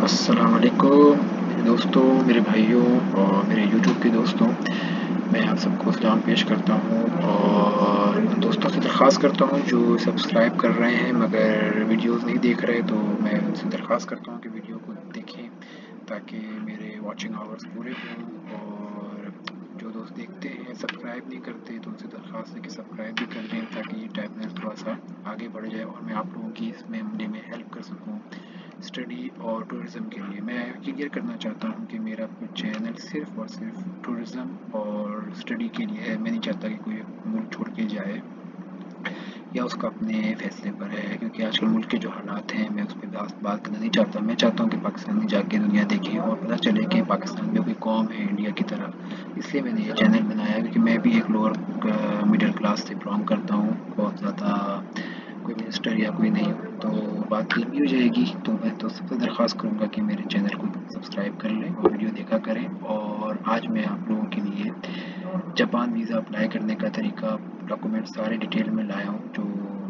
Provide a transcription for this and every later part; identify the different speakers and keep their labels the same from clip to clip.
Speaker 1: अस्सलाम वालेकुम मेरे दोस्तों, मेरे भाइयों और मेरे यूट्यूब के दोस्तों। मैं आप सबको सलाम पेश करता हूँ और उन दोस्तों से दरख्वास्त करता हूँ जो सब्सक्राइब कर रहे हैं मगर वीडियोस नहीं देख रहे, तो मैं उनसे दरख्वास्त करता हूँ कि वीडियो को देखें ताकि मेरे वॉचिंग आवर्स पूरे हों। और जो दोस्त देखते हैं सब्सक्राइब नहीं करते तो उनसे दरख्वास्त है कि सब्सक्राइब भी कर लें ताकि ये चैनल थोड़ा सा आगे बढ़ जाए और मैं आप लोगों की इसमें मामले में हेल्प कर सकूँ स्टडी और टूरिज़्म के लिए। मैं क्लियर करना चाहता हूँ कि मेरा चैनल सिर्फ़ और सिर्फ टूरिज़्म और स्टडी के लिए है। मैं नहीं चाहता कि कोई मुल्क छोड़ के जाए या उसका अपने फ़ैसले पर है, क्योंकि आजकल मुल्क के जो हालात हैं मैं उस पे बात करना नहीं चाहता। मैं चाहता हूँ कि पाकिस्तान में जाके दुनिया देखे और पता चले कि पाकिस्तान में कोई कौम है इंडिया की तरह। इसलिए मैंने ये चैनल बनाया क्योंकि मैं भी एक लोअर मिडिल क्लास से बिलोंग करता हूँ। बहुत ज़्यादा कोई मिनिस्टर या कोई नहीं हूँ, तो बात लंबी हो जाएगी। तो मैं तो सबसे दरख्वास्त करूँगा कि मेरे चैनल को सब्सक्राइब कर लें और वीडियो देखा करें। और आज मैं आप लोगों के लिए जापान वीज़ा अप्लाई करने का तरीका, डॉक्यूमेंट सारे डिटेल में लाया हूँ, जो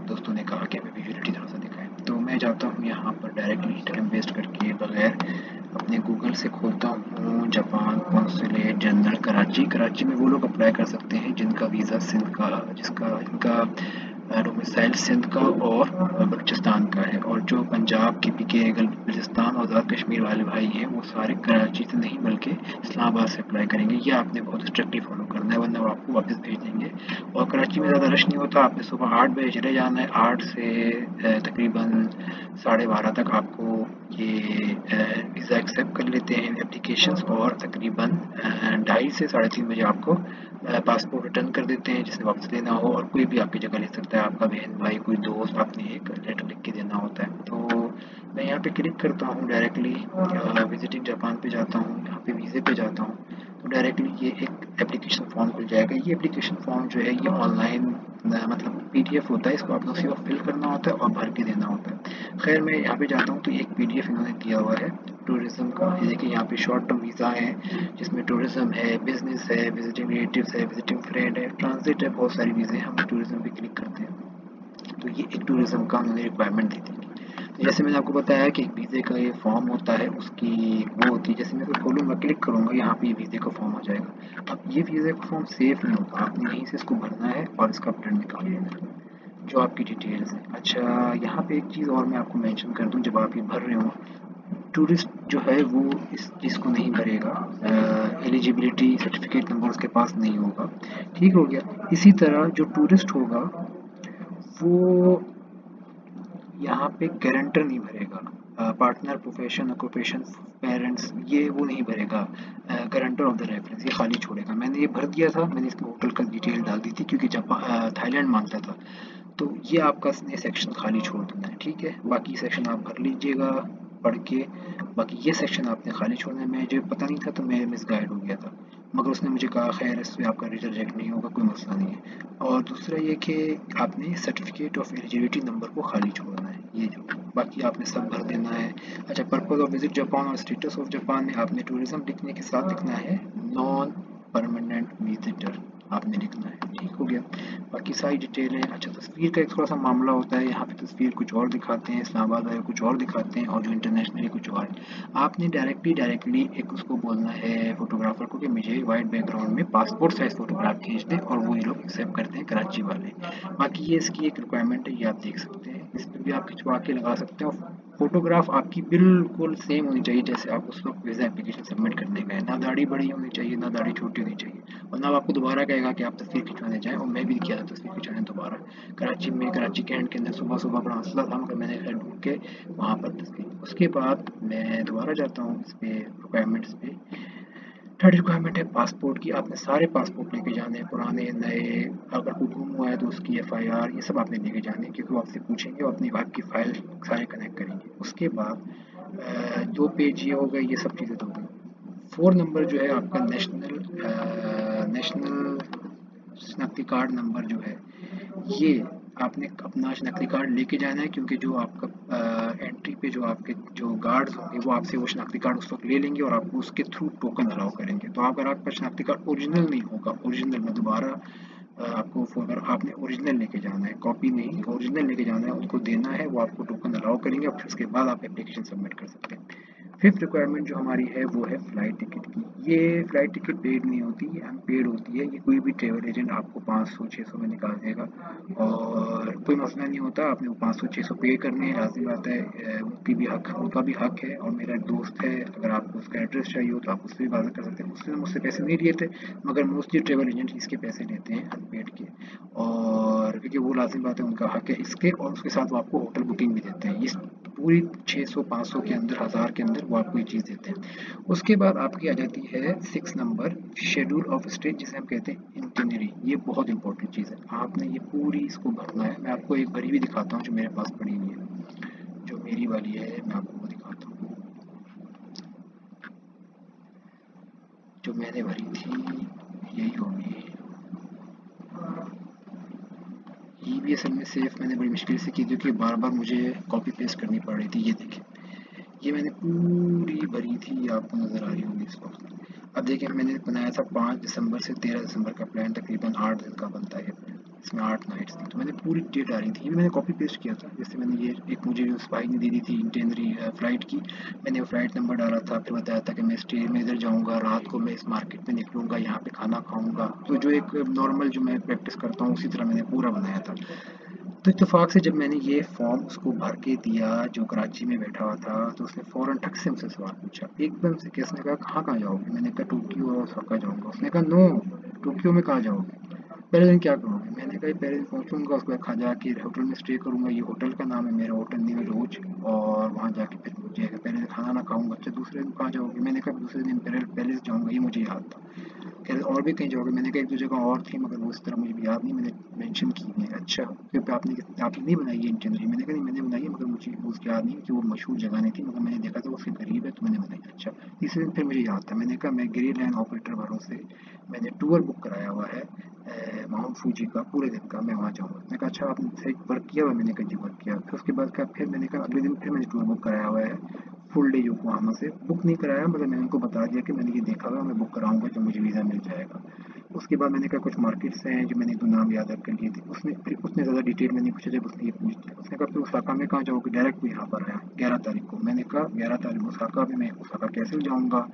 Speaker 1: दोस्तों ने कहा कि हमें विजुअलिटी थोड़ा सा दिखाएं। तो मैं जाता हूँ यहाँ पर डायरेक्टली टाइम वेस्ट करके बगैर अपने गूगल से खोलता हूँ Japan consulate general Karachi. Karachi में वो लोग अप्लाई कर सकते हैं जिनका वीज़ा सिंध का, जिनका डोमिसाइल सिंध का और बलूचिस्तान का है। और जो पंजाब के पी के बलूचिस्तान और आज़ाद कश्मीर वाले भाई हैं वो सारे कराची से नहीं बल्कि इस्लामाबाद से अप्लाई करेंगे। ये आपने बहुत स्ट्रिक्टली फॉलो करना है वरना वो आपको वापस भेज देंगे। और कराची में ज़्यादा रश नहीं होता, आपने सुबह 8 बजे चले जाना है। 8 से तकरीबन 12:30 तक आपको ये वीज़ा एक्सेप्ट कर लेते हैं एप्लीकेशंस, और तकरीबन 2:30 से 3:30 बजे आपको पासपोर्ट रिटर्न कर देते हैं जिसे वापस लेना हो। और कोई भी आपकी जगह ले सकता है, आपका बहन भाई कोई दोस्त, आपने एक लेटर लिख के देना होता है। तो मैं यहाँ पे क्लिक करता हूँ डायरेक्टली विजिटिंग जापान पे जाता हूँ, यहाँ पे वीज़े पे जाता हूँ तो डायरेक्टली ये एक एप्लीकेशन फॉर्म खुल जाएगा। ये एप्लीकेशन फॉर्म जो है ये ऑनलाइन मतलब पीडीएफ होता है, इसको आपको सिर्फ फिल करना होता है और भर के देना होता है। खैर मैं यहाँ पे जाता हूँ तो एक पीडीएफ इन्होंने दिया हुआ है टूरिज़्म का। ये देखिए यहाँ पे शॉर्ट टर्म वीज़ा है जिसमें टूरिज़्म है, बिजनेस है, विजिटिंग रिलेटिव्स है, विजिटिंग फ्रेंड है, ट्रांजिट है, बहुत सारी वीज़े हैं। हम टूरिज़्म पे क्लिक करते हैं तो ये एक टूरिज़्म का उन्होंने रिक्वायरमेंट दी थी। तो जैसे मैंने आपको बताया कि एक वीज़े का ये फॉर्म होता है, उसकी वो होती है, जैसे मैं इसको खोलूँगा क्लिक करूँगा यहाँ पे ये वीज़े का फॉर्म आ जाएगा। अब ये वीज़े का फॉर्म सेफ नहीं होता, आपने यहीं से इसको भरना है और इसका प्रिंट निकाल लेना है जो आपकी डिटेल्स हैं। अच्छा, यहाँ पे एक चीज़ और मैं आपको मेंशन कर दूँ, जब आप ये भर रहे हो टूरिस्ट जो है वो इस चीज़ को नहीं भरेगा, एलिजिबिलिटी सर्टिफिकेट नंबर उसके पास नहीं होगा। ठीक हो गया। इसी तरह जो टूरिस्ट होगा वो यहाँ पे गारंटर नहीं भरेगा, पार्टनर, प्रोफेशन, ऑक्यूपेशन, पेरेंट्स, ये वो नहीं भरेगा। गारंटर ऑफ द रेफरेंस ये खाली छोड़ेगा। मैंने ये भर दिया था, मैंने इसमें होटल का डिटेल डाल दी थी क्योंकि थाईलैंड मांगता था। तो ये आपका ये सेक्शन खाली छोड़ देना है, ठीक है। बाकी सेक्शन आप भर लीजिएगा पढ़ के। बाकी ये सेक्शन आपने खाली छोड़ना है। मुझे पता नहीं था तो मैं मिसगाइड हो गया था, मगर उसने मुझे कहा खैर इसमें आपका रिजेक्ट नहीं होगा, कोई मसला नहीं है। और दूसरा ये कि आपने सर्टिफिकेट ऑफ एलिजिबिलिटी नंबर को खाली छोड़ना है, ये जो बाकी आपने सब भर देना है। अच्छा, पर्पज ऑफ विजिट जापान और स्टेटस ऑफ जापान में आपने टूरिज्म लिखने के साथ लिखना है नॉन परमानेंट विजिटर, आपने लिखना है। ठीक हो गया। बाकी सारी डिटेल है। अच्छा, तस्वीर का एक थोड़ा सा मामला होता है, यहाँ पे तस्वीर कुछ और दिखाते हैं, इस्लामाबाद वाले कुछ और दिखाते हैं और जो इंटरनेशनली कुछ और है। आपने डायरेक्टली एक उसको बोलना है फोटोग्राफर को कि मुझे वाइट बैकग्राउंड में पासपोर्ट साइज फोटोग्राफ खींच दें, और वो ये लोग एक्सेप्ट करते हैं कराची वाले। बाकी ये इसकी एक रिक्वायरमेंट है, ये आप देख सकते हैं, इस पर भी आप खिंचवा के लगा सकते हो। फोटोग्राफ आपकी बिल्कुल सेम होनी चाहिए जैसे आप उस वक्त वीज़ा एप्लीकेशन सबमिट करने गए। ना दाढ़ी बड़ी होनी चाहिए ना दाढ़ी छोटी होनी चाहिए, वरना आपको दोबारा कहेगा कि आप तस्वीर खिंचवाने जाएं। और मैं भी किया था तस्वीर खिंचवाने दोबारा कराची में, कराची कैंट के अंदर सुबह सुबह बड़ा मसला था, मगर मैंने खैर ढूंढ के वहाँ पर तस्वीर। उसके बाद मैं दोबारा जाता हूँ इस पर रिक्वायरमेंट्स पे। थर्ड रिक्वायरमेंट है पासपोर्ट की। आपने सारे पासपोर्ट लेके जाने हैं, पुराने नए, अगर कोई गुम हुआ है तो उसकी एफआईआर, ये सब आपने लेके जाने हैं क्योंकि वो आपसे पूछेंगे और अपनी आपकी फाइल सारे कनेक्ट करेंगे। उसके बाद 2 पेज ये हो गए, ये सब चीज़ें तो हो गई। 4 नंबर जो है आपका नेशनल शनाख्ती कार्ड नंबर जो है, ये आपने अपना शनाख्ती कार्ड लेके जाना है क्योंकि जो आपका एंट्री पे जो आपके जो गार्ड्स होंगे वो आपसे वो शनाख्ती कार्ड उस वक्त ले लेंगे और आपको उसके थ्रू टोकन अलाउ करेंगे। तो अगर आपका शनाख्ती कार्ड ओरिजिनल नहीं होगा, ओरिजिनल में दोबारा आपको अगर आपने ओरिजिनल लेके जाना है, कॉपी नहीं ओरिजिनल लेके जाना है, उनको देना है, वो आपको टोकन अलाउ करेंगे और फिर उसके बाद आप एप्लीकेशन सबमिट कर सकते हैं। फिफ्थ रिक्वायरमेंट जो हमारी है वो है फ़्लाइट टिकट की। ये फ़्लाइट टिकट पेड नहीं होती, ये अनपेड होती है। ये कोई भी ट्रैवल एजेंट आपको 500-600 में निकाल देगा और कोई मसला नहीं होता। आपने वो 500-600 पे करने हैं, लाज़िम बात है। उनका भी हक है। और मेरा एक दोस्त है, अगर आपको उसका एड्रेस चाहिए हो तो आप उससे भी बात कर सकते हैं। उसने मुझसे पैसे नहीं लिए थे, मगर मोस्टली ट्रैवल एजेंट इसके पैसे लेते हैं अनपेड के। और क्योंकि वो लाज़िम बात है, उनका हक है इसके, और उसके साथ वो आपको होटल बुकिंग भी देते हैं। इस पूरी 600-500 के अंदर, 1000 के अंदर वो आपको ये चीज़ देते हैं। उसके बाद आपकी आ जाती है 6 नंबर, शेड्यूल ऑफ स्टे, जिसे हम कहते हैं इटिनरी। ये बहुत इंपॉर्टेंट चीज़ है, आपने ये पूरी इसको भरना है। मैं आपको एक भरी भी दिखाता हूँ जो मेरे पास पड़ी हुई है, जो मेरी वाली है, मैं आपको वो दिखाता हूँ जो मैंने भरी थी। यही होगी। ये भी असल में सेफ मैंने बड़ी मुश्किल से की, क्योंकि बार बार मुझे कॉपी पेस्ट करनी पड़ रही थी। ये देखिए, ये मैंने पूरी भरी थी, ये आपको नज़र आ रही होगी इस वक्त। अब देखिए, मैंने बनाया था 5 दिसंबर से 13 दिसंबर का प्लान, तकरीबन 8 दिन का बनता है ये प्लान। इसमें 8 नाइट्स थी, तो मैंने पूरी डेट आ रही थी। ये मैंने कॉपी पेस्ट किया था। जैसे मैंने ये एक मुझे उस भाई ने दे दी थी इंटेनरी फ़्लाइट की, मैंने वो फ़्लाइट नंबर डाला था, फिर बताया था कि मैं स्टे में इधर जाऊँगा, रात को मैं इस मार्केट में निकलूँगा, यहाँ पे खाना खाऊँगा। तो जो एक नॉर्मल जो मैं प्रैक्टिस करता हूँ, उसी तरह मैंने पूरा बनाया था। तो इत्तेफाक से जब मैंने ये फॉर्म उसको भर के दिया, जो कराची में बैठा हुआ था, तो उसने फ़ौरन ठक से मुझसे सवाल पूछा एकदम से कि, उसने कहा कहाँ कहाँ जाओगे? मैंने कहा टोक्यो और ओसाका जाऊँगा। उसने कहा नो, टोक्यो में कहाँ जाओगे? पहले दिन क्या करोगे? मैंने कहा पहले दिन पहुँचूँगा, उसके बाद खा जाके होटल में स्टे करूँगा। ये होटल का नाम है, मेरा होटल न्यू रोज, और वहाँ जाके फिर मुझे पहले दिन खाना ना खाऊँगा। अच्छा, दूसरे दिन कहाँ जाओगे? मैंने कहा दूसरे दिन इम्पीरियल पैलेस जाऊँगा, ये मुझे याद था। कह रहे और भी कहीं जाओगे? मैंने कहा एक दो जगह और थी, मगर वो इस तरह मुझे भी याद नहीं, मैंने मेंशन की नहीं है। अच्छा, फिर आपने नहीं बनाई है इंटरनरी? मैंने कहा नहीं, मैंने बनाई है, मगर मुझे वो याद नहीं कि वो मशहूर जगह नहीं थी, मगर मैंने देखा था उसके करीब है, तो मैंने बनाई। अच्छा, तीसरे दिन फिर मुझे याद था, मैंने कहा मैं ग्रे लाइन ऑपरेटर वालों से मैंने टूर बुक कराया हुआ है माउंट फूजी का, पूरे दिन का, मैं वहाँ जाऊँगा। मैंने कहा अच्छा, आपने सही वर्क किया हुआ? मैंने कहा जी वर्क किया। फिर उसके बाद का फिर मैंने कहा अगले दिन फिर मैंने टूर बुक कराया हुआ है फुल डे योकोहामा से। बुक नहीं कराया, मतलब मैंने उनको बता दिया कि मैंने ये देखा हुआ, मैं बुक कराऊंगा जब मुझे वीज़ा मिल जाएगा। उसके बाद मैंने कहा कुछ मार्केट्स हैं जो मैंने 2 नाम याद कर लिए थे। उसने ज़्यादा डिटेल में नहीं पूछा, जब उसने ये पूछ लिया। उसने कहा फिर ओसाका में कहाँ जाओगे? डायरेक्ट वो यहाँ पर आया 11 तारीख को। मैंने कहा 11 तारीख ओसाका में, मैं ओसाका कैसे जाऊँगा?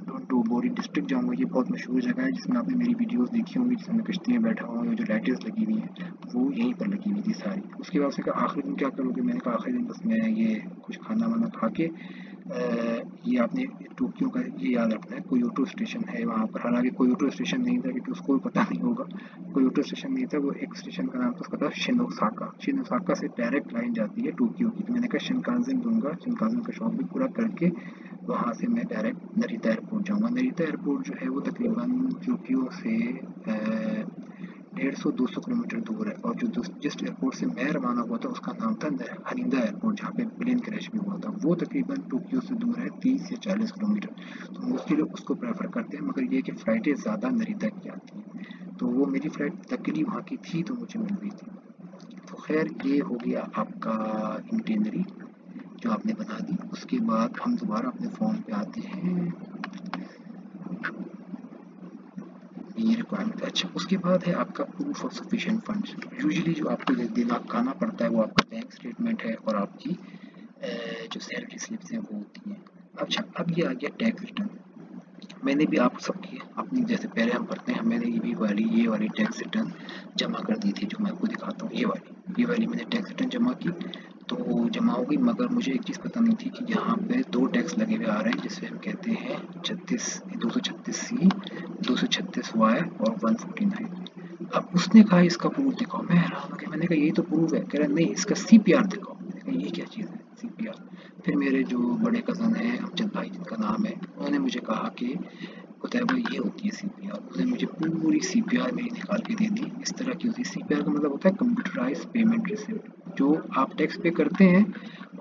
Speaker 1: डोंटोमोरी डिस्ट्रिक्ट जाऊँगा। ये बहुत मशहूर जगह है, जिसमें आपने मेरी वीडियोज़ देखी होंगी, जिसमें मैं कश्ती में बैठा हुआ हूँ, जो लाइटें लगी हुई हैं वो यहीं पर लगी हुई थी सारी। उसके बाद उसने कहा आखिरी दिन क्या करोगे? मैंने कहा आखिरी दिन बस मैं ये कुछ खाना वाना खा के ये आपने टोक्यो का ये याद रखना है, कोयोटो स्टेशन है वहाँ पर। हालांकि कोयोटो स्टेशन नहीं था, क्योंकि उसको भी पता नहीं होगा। कोयोटो स्टेशन नहीं था, वो एक स्टेशन का नाम था, उसका था शिनोसाका। शिनोसाका से डायरेक्ट लाइन जाती है टोक्यो की। तो मैंने कहा शिनकानसेन लूँगा, शिनकानसेन का शौक भी पूरा करके वहाँ से मैं डायरेक्ट नरिता एयरपोर्ट जाऊँगा। नरिता एयरपोर्ट जो है वो तकरीबन टोक्यो से 150-200 किलोमीटर दूर है। और जिस एयरपोर्ट से मैं रवाना हुआ था उसका नाम था हनीदा एयरपोर्ट, जहाँ पे प्लेन क्रैश भी हुआ था। वो तकरीबन टोक्यो से दूर है 30 या 40 किलोमीटर। तो मोस्टली लोग उसको प्रेफर करते हैं, मगर ये कि फ़्लाइटें ज़्यादा नरिता की आती हैं। तो वो मेरी फ़्लाइट लकीली वहाँ की थी, तो मुझे मिल गई थी। तो खैर, ये हो गया आपका इंटीनरी जो आपने बना दी। उसके बाद हम दोबारा अपने फ़ोन पे आते हैं। ये रिक्वायरमेंट है। अच्छा, उसके बाद है आपका proof of sufficient funds. Usually जो आपको दिखाना पड़ता है वो आपका बैंक स्टेटमेंट है और आपकी जो सैलरी स्लिप्स हैं वो होती हैं। अच्छा, अब ये आ गया टैक्स रिटर्न। मैंने भी आप सबकी अपनी जैसे पहले हम भरते हैं, मैंने ये वाली टैक्स रिटर्न जमा कर दी थी, जो मैं आपको दिखाता हूँ। ये वाली मैंने टैक्स रिटर्न जमा की, तो जमा हो गई। मगर मुझे एक चीज़ पता नहीं थी कि यहाँ पे 2 टैक्स लगे हुए आ रहे हैं, जिसे हम कहते हैं 236C, 236Y और 149। अब उसने कहा इसका प्रूफ दिखाओ। मैं हैरान हो गया, मैंने कहा यही तो प्रूफ है। कह रहा नहीं, इसका CPR दिखाओ। मैंने कहा ये क्या चीज़ है CPR? फिर मेरे जो बड़े कज़न हैं अमजद भाई, जिनका नाम है, उन्होंने मुझे कहा कि कुतैबा ये होती है CPR। उसने मुझे पूरी CPR मेरी निकाल के दे दी। इस तरह की होती है CPR, का मतलब होता है कंप्यूटराइज पेमेंट रिसिप्ट, जो आप टैक्स पे करते हैं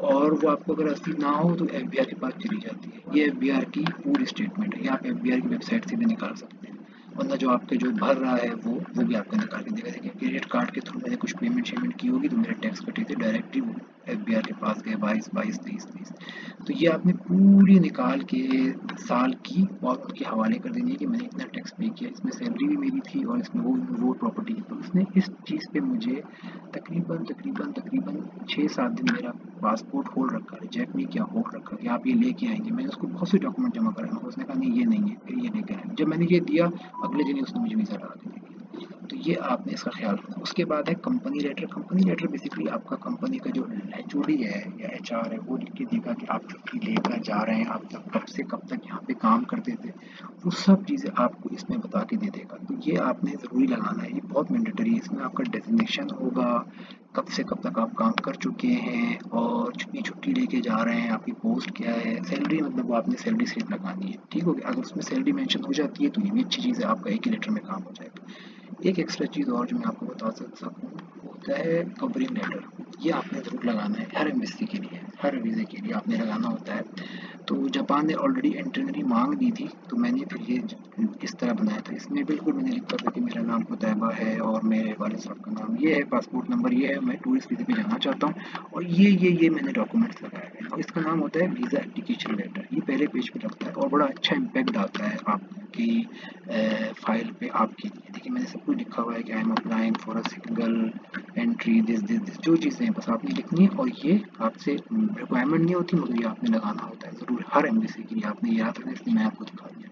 Speaker 1: और वो आपको अगर रसीद ना हो तो FBI के पास चली जाती है। ये FBI की पूरी स्टेटमेंट है, ये आप FBI की वेबसाइट से भी निकाल सकते हैं। वरना जो आपके जो भर रहा है वो भी आपका निकाल के देगा। देखिए, क्रेडिट कार्ड के थ्रू मैंने कुछ पेमेंट शेमेंट की होगी, तो मेरे टैक्स कटे थे डायरेक्टली वो FBI के पास गए, 22, 23, 23। तो ये आपने पूरी निकाल के साल की और उनके हवाले कर देनी है कि मैंने इतना टैक्स पे किया, इसमें सैलरी भी मेरी थी और इसमें वो प्रॉपर्टी थी। तो उसने इस चीज़ पे मुझे तकरीबन तकरीबन तकरीबन 6-7 दिन मेरा पासपोर्ट होल्ड रखा, रिजेक्ट नहीं किया, होल्ड रखा कि आप ये लेके आएंगे। मैंने उसको बहुत से डॉक्यूमेंट जमा कराए मगर उसने कहा नहीं ये नहीं है, फिर ये लेके आए। जब मैंने ये दिया अगले दिन ही उसने मुझे वीज़ा लगा के दे दिया। तो ये आपने इसका ख्याल रखना। उसके बाद है company letter. Company letter basically आपका कंपनी का जो एचओडी है या एचआर है वो लिख के देगा कि आप छुट्टी लेकर जा रहे हैं, आप तक कब से कब तक यहाँ पे काम करते थे, वो सब चीज़ें आपको इसमें बता के दे देगा। तो ये आपने ज़रूरी लगाना है, ये बहुत मैंडेटरी है। इसमें आपका डेजिग्नेशन होगा, कब से कब तक आप काम कर चुके हैं और कितनी छुट्टी लेके जा रहे हैं, आपकी पोस्ट क्या है, सैलरी मतलब वो आपने सैलरी स्लिप लगानी है। ठीक हो गया। अगर उसमें सैलरी मेंशन हो जाती है तो ये भी अच्छी चीज़ है, आपका एक ही लेटर में काम हो जाएगा। एक एक्स्ट्रा चीज़ और जो मैं आपको बता सकूँ होता है कवरिंग लेटर। ये आपने ज़रूर लगाना है हर एम्बेसी के लिए, हर वीज़े के लिए आपने लगाना होता है। तो जापान ने ऑलरेडी इंटरनली मांग दी थी तो मैंने फिर ये इस तरह बनाया था। इसमें बिल्कुल मैंने लिखा था कि मेरा नाम कुतैबा है और मेरे वालिद साहब का नाम ये है, पासपोर्ट नंबर ये है, मैं टूरिस्ट वीज़े पे जाना चाहता हूँ और ये मैंने डॉक्यूमेंट्स लगाए हैं। और इसका नाम होता है वीज़ा एप्लीकेशन लेटर। ये पहले पेज पे लगता है और बड़ा अच्छा इम्पैक्ट डालता है आपकी फाइल पे आपके लिए। देखिए मैंने सब कुछ लिखा हुआ है कि I am applying for a single entry this जो चीज़ें बस आपने लिखनी है और ये आपसे रिक्वायरमेंट नहीं होती मगर ये आपने लगाना होता है ज़रूर हर एम्बेसी के लिए। आपने याद रखना, इसलिए मैं आपको दिखा दिया।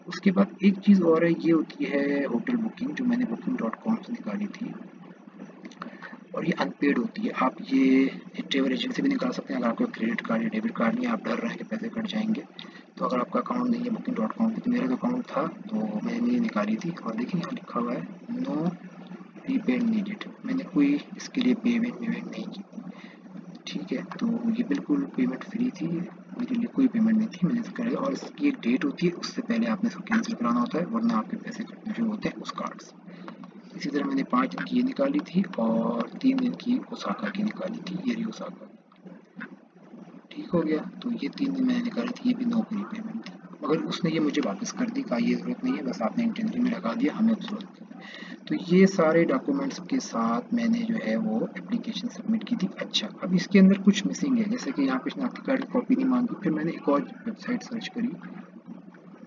Speaker 1: उसके बाद एक चीज़ और है, ये होती है होटल बुकिंग जो मैंने booking.com से निकाली थी और ये अनपेड होती है। आप ये ट्रेवल एजेंट से भी निकाल सकते हैं। अगर आपका क्रेडिट कार्ड या डेबिट कार्ड नहीं है, आप डर रहे हैं कि पैसे कट जाएंगे, तो अगर आपका अकाउंट नहीं है booking.com पे, तो मेरा तो अकाउंट था तो मैंने ये निकाली थी। और देखिए यहाँ लिखा हुआ है नो प्रीपेड नीडेड, मैंने कोई इसके लिए पेमेंट नहीं की। ठीक है, तो ये बिल्कुल पेमेंट फ्री थी, मेरे लिए कोई पेमेंट नहीं थी, मैंने इसका और इसकी एक डेट होती है, उससे पहले आपने इसको कैंसिल कराना होता है वरना आपके पैसे कटने शुरू होते हैं उस कार्ड से। इसी तरह मैंने 5 दिन की ये निकाली थी और 3 दिन की ओसाका की निकाली थी, ये रही ओसाका। ठीक हो गया। तो ये 3 दिन मैंने निकाली थी, ये भी नो प्री पेमेंट थी मगर उसने ये मुझे वापस कर दी, कहा ये ज़रूरत नहीं है, बस आपने इंटेंटरी में लगा दिया, हमें अब ज़रूरत नहीं। तो ये सारे डॉक्यूमेंट्स के साथ मैंने जो है वो एप्लीकेशन सबमिट की थी। अच्छा, अब इसके अंदर कुछ मिसिंग है, जैसे कि यहाँ पे शनाख्ती कार्ड की कॉपी नहीं मांगी। फिर मैंने एक और वेबसाइट सर्च करी,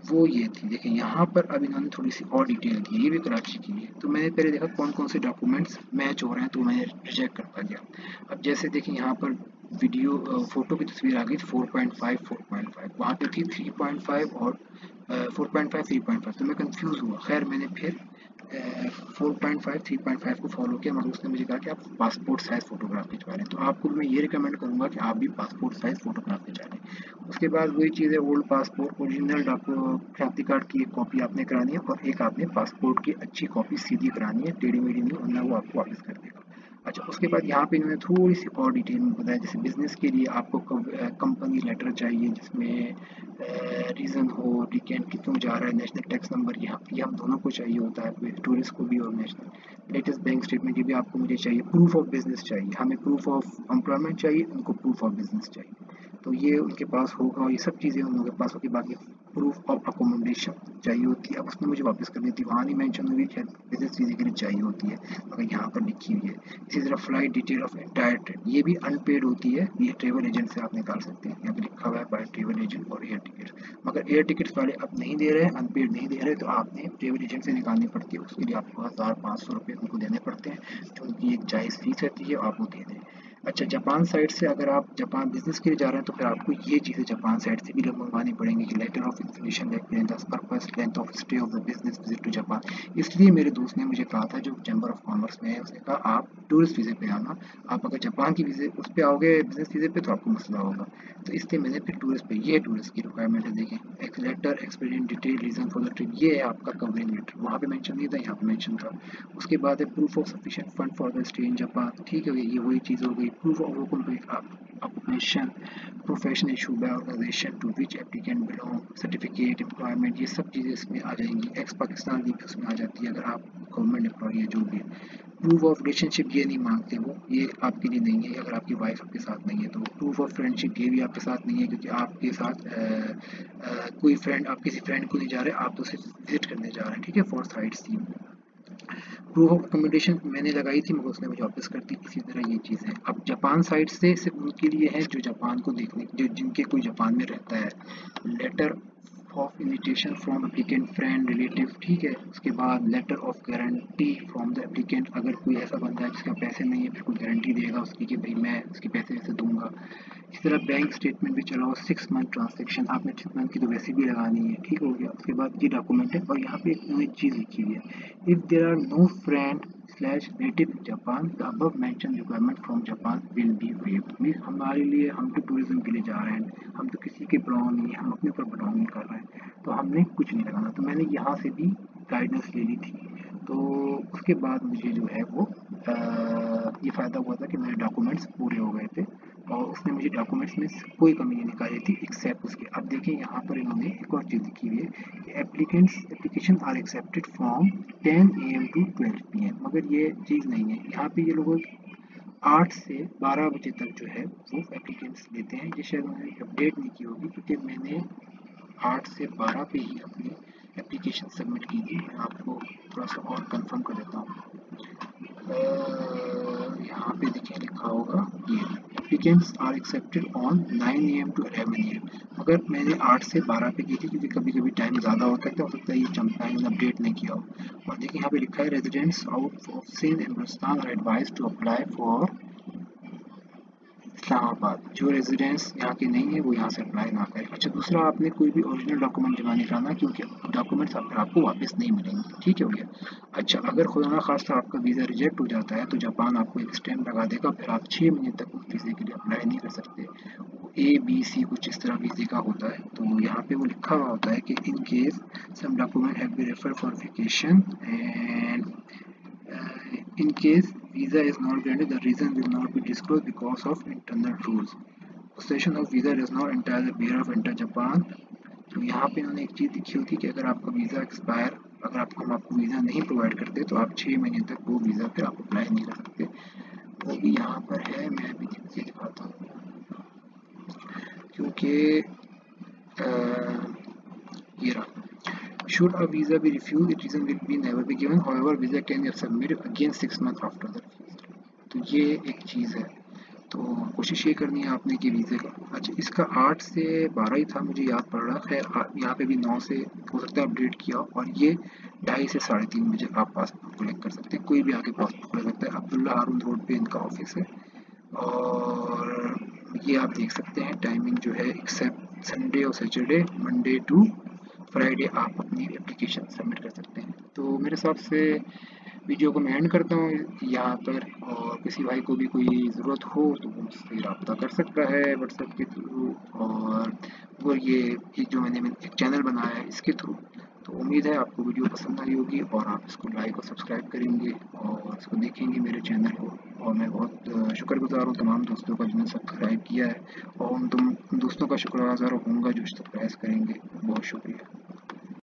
Speaker 1: वो ये थी। देखिए यहाँ पर अब इन्होंने थोड़ी सी और डिटेल दी है, ये भी कराची की है। तो मैंने पहले देखा कौन कौन से डॉक्यूमेंट्स मैच हो रहे हैं, तो मैंने रिजेक्ट करता गया। अब जैसे देखिए यहाँ पर वीडियो फोटो की तस्वीर आ गई 4.5 4.5, वहाँ पे थी 3.5 और 4.5 3.5, तो मैं कंफ्यूज हुआ। खैर मैंने फिर 4.5 3.5 को फॉलो किया मगर उसने मुझे कहा कि आप पासपोर्ट साइज़ फ़ोटोग्राफ खिंचवा रहे हैं, तो आपको मैं ये रिकमेंड करूँगा कि आप भी पासपोर्ट साइज़ फ़ोटोग्राफ खिंचा लें। उसके बाद वही चीज़ है, ओल्ड पासपोर्ट ओरिजिनल शनाख्ती कार्ड की एक कॉपी आपने करानी है और एक आपने पासपोर्ट की अच्छी कॉपी सीधी करानी है, टेढ़ी मेढ़ी नहीं, वरना वो आपको वापस कर देगा। अच्छा, उसके बाद यहाँ पे इन्होंने थोड़ी सी और डिटेल में बताया, जैसे बिजनेस के लिए आपको कंपनी लेटर चाहिए जिसमें रीज़न हो वीकेंड की क्यों जा रहा है, नेशनल टैक्स नंबर यहाँ ये हम दोनों को चाहिए होता है, टूरिस्ट को भी और नेशनल। लेटेस्ट बैंक स्टेटमेंट ये भी आपको मुझे चाहिए। प्रूफ ऑफ बिजनेस चाहिए, हमें प्रूफ ऑफ एम्प्लॉयमेंट चाहिए, उनको प्रूफ ऑफ बिजनेस चाहिए, तो ये उनके पास होगा और ये सब चीज़ें उन लोगों के पास होगी। बाकी प्रूफ ऑफ अकोमोडेशन चाहिए होती है, अब उसने मुझे वापस करनी थी, वहाँ नहीं मेंशन हुई कि बिजनेस वीज़े के लिए चाहिए होती है मगर यहाँ पर लिखी हुई है। इसी तरह flight detail of entire trip, ये भी अनपेड होती है, ये ट्रेवल एजेंट से आप निकाल सकते हैं। यहाँ पे लिखा हुआ है बाय ट्रेवल एजेंट और एयर टिकट, मगर एयर टिकट्स वाले अब नहीं दे रहे हैं, अनपेड नहीं दे रहे, तो आपने ट्रेवल एजेंट से निकालनी पड़ती है। उसके लिए आपको 1500 रुपये उनको देने पड़ते हैं, जो उनकी एक जायज़ फीस रहती है, आप वो दे दें। अच्छा, जापान साइड से अगर आप जापान बिजनेस के लिए जा रहे हैं तो फिर आपको ये चीज़ें जापान साइड से भी मंगवानी पड़ेंगी कि letter of information the purpose length of stay of the business visit to Japan. इसलिए मेरे दोस्त ने मुझे कहा था जो चैम्बर ऑफ कॉमर्स में है, उसने कहा आप टूरिस्ट वीज़े पे आना, आप अगर जापान की वीज़े उस पर आओगे बिजनेस वीज़े पे तो आपको मसला होगा। तो इसलिए मैंने फिर टूरिस्ट पे, ये टूरिस्ट की रिक्वायरमेंट है। देखें, एक letter experience detail reason for the trip, ये है आपका कवरिंग लेटर, वहाँ पे मेंशन नहीं था, यहाँ पे मेंशन था। उसके बाद है proof of sufficient fund for the stay in Japan. ठीक है, ये वही चीज़ हो गई। Proof of occupation profession issue by organisation to which applicant belong, certificate employment, ये सब चीज़ें इसमें आ जाएंगी। एक्स पाकिस्तान भी उसमें आ जाती है अगर आप गवर्नमेंट एम्प्लॉय है जो भी। प्रूफ ऑफ रिलेशनशिप ये नहीं मांगते वो, ये आपके लिए नहीं है अगर आपकी वाइफ आपके साथ नहीं है तो। प्रूफ ऑफ फ्रेंडशिप ये भी आपके साथ नहीं है क्योंकि आपके साथ कोई फ्रेंड, आप किसी फ्रेंड को नहीं जा रहे, आप तो सिर्फ विजिट करने जा रहे हैं। ठीक है, for sight seeing. Proof of accommodation मैंने लगाई थी मगर उसने मुझे वापस कर दी। इसी तरह ये चीज़ें अब जापान साइड से सिर्फ उनके लिए है जो जापान को देखने, जो जिनके कोई जापान में रहता है। Letter of invitation from applicant friend relative, ठीक है। उसके बाद letter of guarantee from the applicant, अगर कोई ऐसा बंदा है जिसका पैसे नहीं है फिर कोई गारंटी देगा उसकी कि भाई मैं उसके पैसे वैसे दूंगा। इस तरह बैंक स्टेटमेंट भी चलाओ, 6 मंथ ट्रांजेक्शन, आपने 6 मंथ की तो वैसे भी लगानी है, ठीक हो गया। उसके बाद ये डॉक्यूमेंट है और यहाँ पे एक चीज़ लिखी हुई है, if there are no friend slash relative in Japan the above mention requirement from Japan will be waived. Means हमारे लिए, हम तो टूरिज्म के लिए जा रहे हैं, हम तो किसी के बिलोंग नहीं, हम अपने ऊपर बिलोंग नहीं कर रहे हैं, तो हमने कुछ नहीं लगाना। तो मैंने यहाँ से भी गाइडेंस ले ली थी। तो उसके बाद मुझे जो है वो ये फ़ायदा हुआ था कि मेरे डॉक्यूमेंट्स पूरे हो गए थे और उसने मुझे डॉक्यूमेंट्स में कोई कमी नहीं निकाली थी एक्सेप्ट उसके। अब देखिए यहाँ पर इन्होंने एक और चीज़ लिखी हुई है कि application are accepted from 10 AM to 12 PM, मगर ये चीज़ नहीं है। यहाँ पे ये लोग 8 से 12 बजे तक जो है वो एप्लीकेंट्स लेते हैं। ये शायद उन्होंने अपडेट नहीं की होगी क्योंकि मैंने 8 से 12 पे ही अपनी एप्लीकेशन सबमिट की थी। मैं आपको थोड़ा सा और कंफर्म कर देता हूँ। यहाँ पे देखिए लिखा होगा ये applicants are accepted on 9 AM to 11 AM, मगर मैंने 8 से 12 पे की थी क्योंकि कभी कभी टाइम ज़्यादा होता है तो हो सकता है ये चंपा ने अपडेट नहीं किया हो। और देखिए यहाँ पे लिखा है residents out of Sindh and Balochistan are advised to apply for Islamabad. जो रेजिडेंट्स यहाँ के नहीं है वो यहाँ से अप्लाई ना करें। अच्छा, दूसरा आपने कोई भी ओरिजिनल डॉक्यूमेंट जमा नहीं कराना क्योंकि डॉक्यूमेंट्स आपको वापस नहीं मिलेंगे, ठीक है भैया। अच्छा, अगर खुदा ना खास्ता आपका वीज़ा रिजेक्ट हो जाता है तो जापान आपको एक स्टैम्प लगा देगा, फिर आप 6 महीने तक उस वीज़े के लिए अप्लाई नहीं कर सकते। ABC कुछ इस तरह वीज़े का होता है। तो यहाँ पे वो लिखा हुआ होता है कि in case some document have been referred for verification and in case visa is not granted, the reason will not be disclosed because of internal rules. Possession of visa does not entail the bearer of enter Japan. तो यहाँ पे इन्होंने एक चीज़ लिखी होती है कि अगर आपका वीज़ा एक्सपायर, अगर हम आपको वीज़ा नहीं प्रोवाइड करते तो आप 6 महीने तक वो वीज़ा फिर आप अप्लाई नहीं कर सकते। वो भी यहाँ पर है, मैं भी दिखाता हूँ क्योंकि ये रहा। Should a visa be refused, its reason will be never be given. However, visa can be submitted again 6 months after the refusal. तो ये एक चीज़ है। तो कोशिश ये करनी है आपने कि वीज़े का, अच्छा इसका 8 से 12 ही था मुझे याद पड़ रहा। खैर यहाँ पे भी 9 से हो सकता है अपडेट किया, और ये 2:30 से 3:30 बजे आप पासपोर्ट कलेक्ट कर सकते हैं। कोई भी आके पासपोर्ट ले सकता है। अब्दुल्ला हारून रोड पे इनका ऑफिस है और ये आप देख सकते हैं टाइमिंग जो है, एक्सेप्ट संडे और सैटरडे, मंडे टू फ्राइडे आप अपनी एप्लीकेशन सबमिट कर सकते हैं। तो मेरे हिसाब से वीडियो को मैं एंड करता हूँ यहाँ पर, और किसी भाई को भी कोई ज़रूरत हो तो वो मुझसे रब्ता कर सकता है व्हाट्सएप के थ्रू, और वो ये एक जो मैंने एक चैनल बनाया है इसके थ्रू। तो उम्मीद है आपको वीडियो पसंद आई होगी और आप इसको लाइक और सब्सक्राइब करेंगे और इसको देखेंगे मेरे चैनल को। और मैं बहुत शुक्रगुजार हूँ तमाम दोस्तों का जिन्होंने सब्सक्राइब किया है, और उन दोस्तों का शुक्रगुजार होऊंगा जो सब्सक्राइब करेंगे। बहुत शुक्रिया।